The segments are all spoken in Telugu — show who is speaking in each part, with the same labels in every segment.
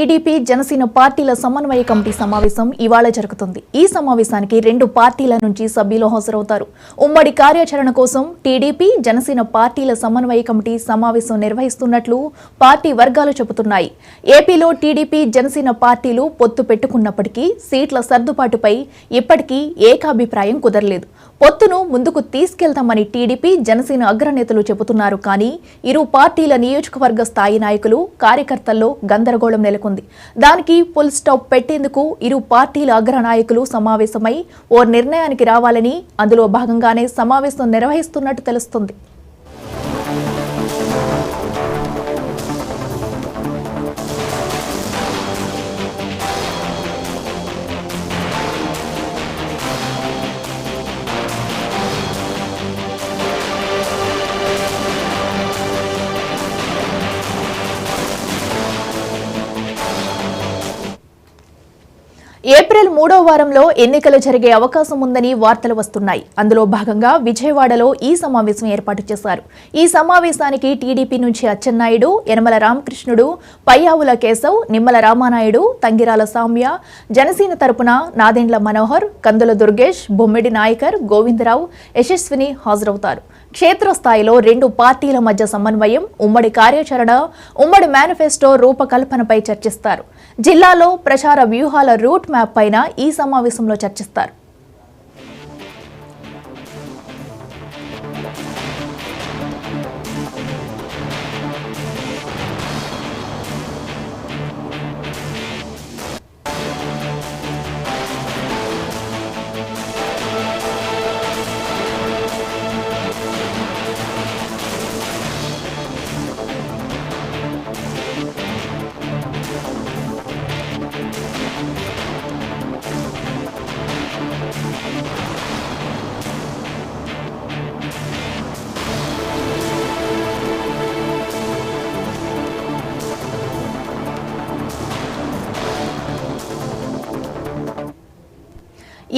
Speaker 1: టీడీపీ జనసేన పార్టీల సమన్వయ కమిటీ సమావేశం ఇవాళ జరుగుతుంది. ఈ సమావేశానికి రెండు పార్టీల నుంచి సభ్యులు హాజరవుతారు. ఉమ్మడి కార్యాచరణ కోసం టీడీపీ జనసేన పార్టీల సమన్వయ కమిటీ సమావేశం నిర్వహిస్తున్నట్లు పార్టీ వర్గాలు చెబుతున్నాయి. ఏపీలో టీడీపీ జనసేన పార్టీలు పొత్తు పెట్టుకున్నప్పటికీ సీట్ల సర్దుబాటుపై ఇప్పటికీ ఏకాభిప్రాయం కుదరలేదు. పొత్తును ముందుకు తీసుకెళ్తామని టీడీపీ జనసేన అగ్రనేతలు చెబుతున్నారు. కానీ ఇరు పార్టీల నియోజకవర్గ స్థాయి నాయకులు కార్యకర్తల్లో గందరగోళం నెలకొంది. దానికి ఫుల్ స్టాప్ పెట్టేందుకు ఇరు పార్టీల అగ్ర నాయకులు సమావేశమై ఓ నిర్ణయానికి రావాలని అందులో భాగంగానే సమావేశం నిర్వహిస్తున్నట్టు తెలుస్తుంది. ఏప్రిల్ 3వ వారంలో ఎన్నికలు జరిగే అవకాశం ఉందని వార్తలు వస్తున్నాయి. అందులో భాగంగా విజయవాడలో ఈ సమావేశం ఏర్పాటు చేశారు. ఈ సమావేశానికి టీడీపీ నుంచి అచ్చెన్నాయుడు, యనమల రామకృష్ణుడు, పయ్యావుల కేశవ్, నిమ్మల రామానాయుడు, తంగిరాల సౌమ్య, జనసేన తరపున నాదెండ్ల మనోహర్, కందుల దుర్గేష్, బొమ్మిడి నాయకర్, గోవిందరావు, యశస్విని హాజరవుతారు. క్షేత్రస్థాయిలో రెండు పార్టీల మధ్య సమన్వయం, ఉమ్మడి కార్యాచరణ, ఉమ్మడి మేనిఫెస్టో రూపకల్పనపై చర్చిస్తారు. జిల్లాలో ప్రచార వ్యూహాల రూట్ మ్యాప్ పైన ఈ సమావేశంలో చర్చిస్తారు.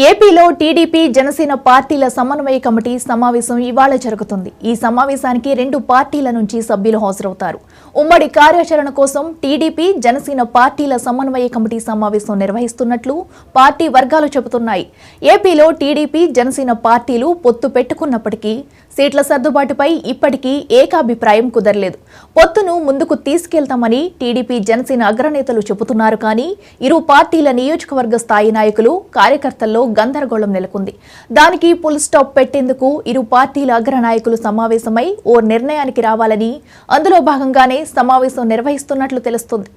Speaker 1: ఏపీలో టీడీపీ జనసేన పార్టీల సమన్వయ కమిటీ సమావేశం ఇవాళ జరుగుతుంది. ఈ సమావేశానికి రెండు పార్టీల నుంచి సభ్యులు హాజరవుతారు. ఉమ్మడి కార్యాచరణ కోసం టీడీపీ జనసేన పార్టీల సమన్వయ కమిటీ సమావేశం నిర్వహిస్తున్నట్లు పార్టీ వర్గాలు చెబుతున్నాయి. ఏపీలో టీడీపీ జనసేన పార్టీలు పొత్తు పెట్టుకున్నప్పటికీ సీట్ల సర్దుబాటుపై ఇప్పటికీ ఏకాభిప్రాయం కుదరలేదు. పొత్తును ముందుకు తీసుకెళ్తామని టీడీపీ జనసేన అగ్రనేతలు చెబుతున్నారు. కానీ ఇరు పార్టీల నియోజకవర్గ స్థాయి నాయకులు కార్యకర్తల్లో గందరగోళం నెలకొంది. దానికి ఫుల్ స్టాప్ పెట్టేందుకు ఇరు పార్టీల అగ్ర నాయకులు సమావేశమై ఓ నిర్ణయానికి రావాలని అందులో భాగంగానే సమావేశం నిర్వహిస్తున్నట్లు తెలుస్తుంది.